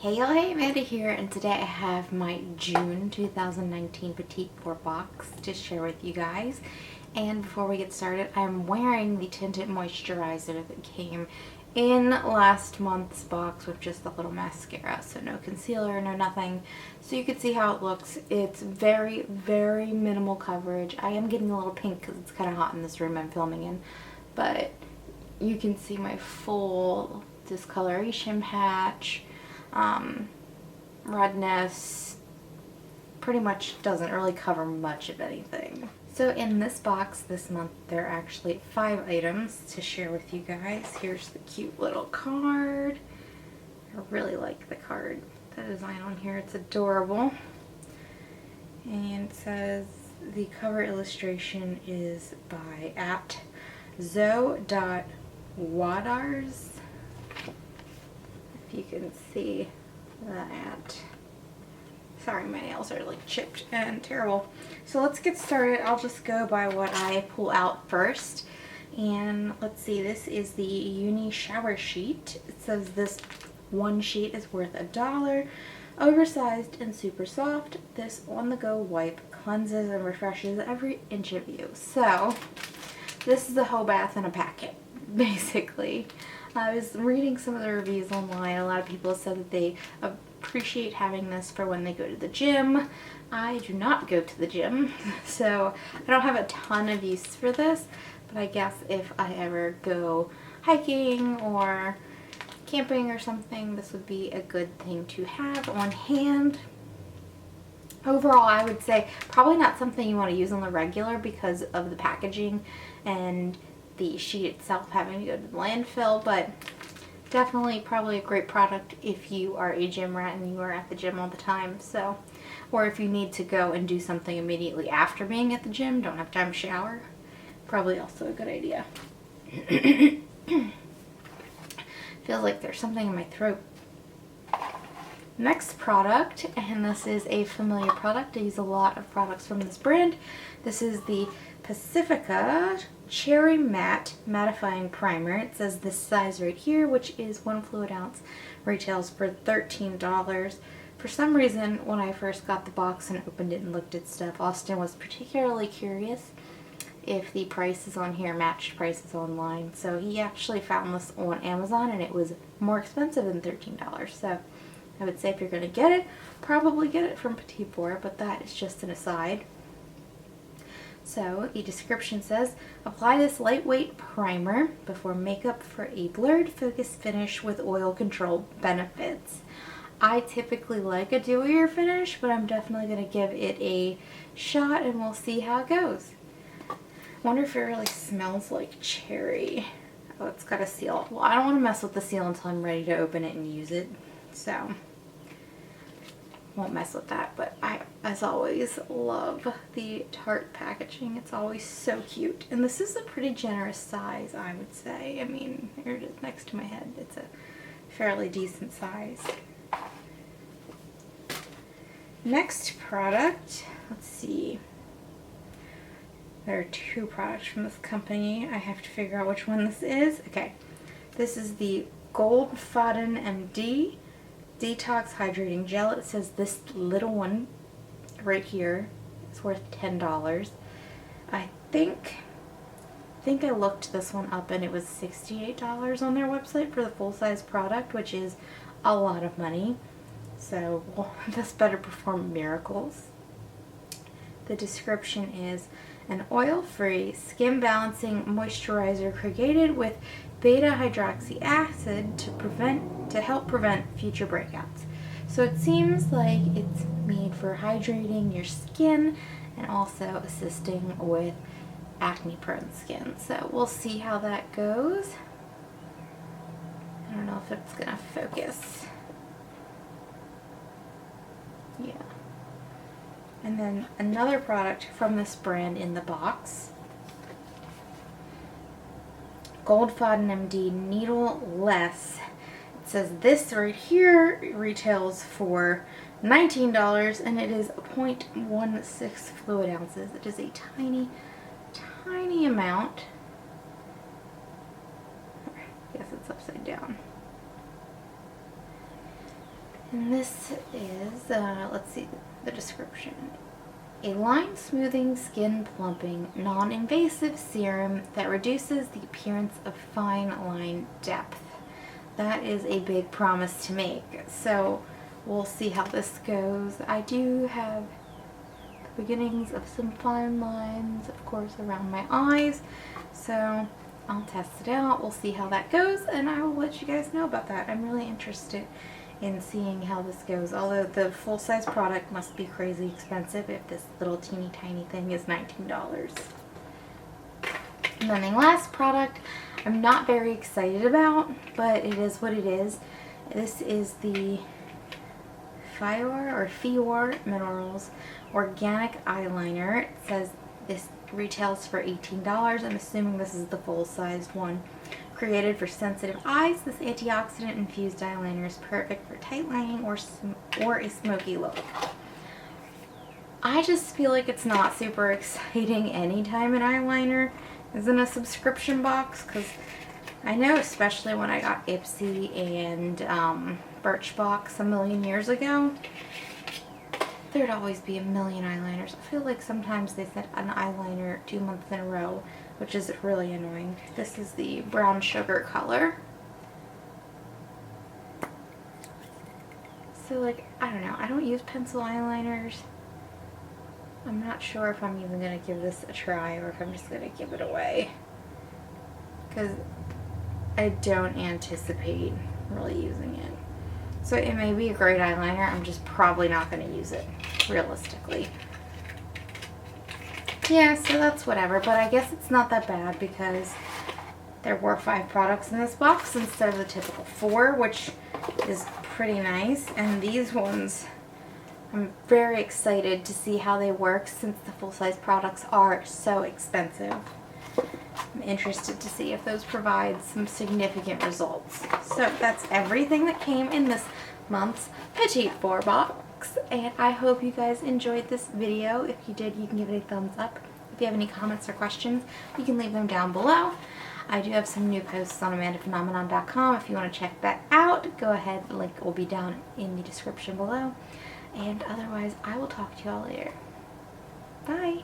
Hey y'all, hey, Amanda here, and today I have my June 2019 Petit Vour Box to share with you guys. And before we get started, I'm wearing the tinted moisturizer that came in last month's box with just a little mascara, so no concealer, no nothing. So you can see how it looks. It's very, very minimal coverage. I am getting a little pink because it's kind of hot in this room I'm filming in, but you can see my full discoloration patch. Redness, pretty much doesn't really cover much of anything. So in this box this month there are actually 5 items to share with you guys. Here's the cute little card. I really like the card. The design on here, it's adorable. And it says the cover illustration is by @zoe.wadars. If you can see that. Sorry, my nails are like chipped and terrible. So let's get started. I'll just go by what I pull out first. And let's see, this is the Uni Shower Sheet. It says this one sheet is worth $1. Oversized and super soft, this on-the-go wipe cleanses and refreshes every inch of you. So this is a whole bath in a packet, basically. I was reading some of the reviews online. A lot of people said that they appreciate having this for when they go to the gym. I do not go to the gym, so I don't have a ton of use for this, but I guess if I ever go hiking or camping or something, this would be a good thing to have on hand. Overall, I would say probably not something you want to use on the regular because of the packaging and the sheet itself having to go to the landfill, but definitely probably a great product if you are a gym rat and you are at the gym all the time. So, or if you need to go and do something immediately after being at the gym, don't have time to shower, probably also a good idea. Feels like there's something in my throat. Next product, and this is a familiar product. I use a lot of products from this brand. This is the Pacifica Cherry Matte Mattifying Primer. It says this size right here, which is 1 fluid ounce, retails for $13. For some reason, when I first got the box and opened it and looked at stuff, Austin was particularly curious if the prices on here matched prices online. So he actually found this on Amazon and it was more expensive than $13. So I would say if you're going to get it, probably get it from Petit Vour, but that is just an aside. So the description says, apply this lightweight primer before makeup for a blurred focus finish with oil control benefits. I typically like a dewier finish, but I'm definitely going to give it a shot and we'll see how it goes. I wonder if it really smells like cherry. Oh, it's got a seal. Well, I don't want to mess with the seal until I'm ready to open it and use it. So, won't mess with that, but I, as always, love the Tarte packaging. It's always so cute. And this is a pretty generous size, I would say. I mean, here it is next to my head. It's a fairly decent size. Next product, let's see. There are 2 products from this company. I have to figure out which one this is. Okay, this is the GROUPON MD Detox Hydrating Gel. It says this little one right here is worth $10. I think I looked this one up and it was $68 on their website for the full-size product, which is a lot of money. So, well, this better perform miracles. The description is an oil-free, skin-balancing moisturizer created with beta-hydroxy acid to help prevent future breakouts. So it seems like it's made for hydrating your skin and also assisting with acne-prone skin. So we'll see how that goes. I don't know if it's gonna focus. Yeah. And then another product from this brand in the box. GROUPON MD Needle-less. It says this right here retails for $19 and it is 0.16 fluid ounces. It is a tiny, tiny amount. I guess it's upside down. And this is, let's see the description. A line smoothing, skin plumping, non-invasive serum that reduces the appearance of fine line depth. That is a big promise to make. So we'll see how this goes. I do have the beginnings of some fine lines, of course, around my eyes. So I'll test it out. We'll see how that goes, and I will let you guys know about that. I'm really interested in seeing how this goes, although the full-size product must be crazy expensive if this little teeny tiny thing is $19. And then the last product I'm not very excited about, but it is what it is. This is the Fior Minerals Organic Eyeliner. It says this retails for $18. I'm assuming this is the full-sized one. Created for sensitive eyes, this antioxidant-infused eyeliner is perfect for tight lining or a smoky look. I just feel like it's not super exciting anytime an eyeliner is in a subscription box, because I know, especially when I got Ipsy and Birchbox a million years ago, there'd always be a million eyeliners. I feel like sometimes they sent an eyeliner 2 months in a row, which is really annoying. This is the brown sugar color. So, like, I don't know. I don't use pencil eyeliners. I'm not sure if I'm even going to give this a try or if I'm just going to give it away, because I don't anticipate really using it. So it may be a great eyeliner. I'm just probably not going to use it, realistically. Yeah, so that's whatever, but I guess it's not that bad because there were 5 products in this box instead of the typical 4, which is pretty nice. And these ones, I'm very excited to see how they work since the full-size products are so expensive. I'm interested to see if those provide some significant results. So that's everything that came in this month's Petit Vour Box. And I hope you guys enjoyed this video. If you did, you can give it a thumbs up. If you have any comments or questions, you can leave them down below. I do have some new posts on Amandaphenomenon.com. If you want to check that out, go ahead. The link will be down in the description below. And otherwise, I will talk to you all later. Bye!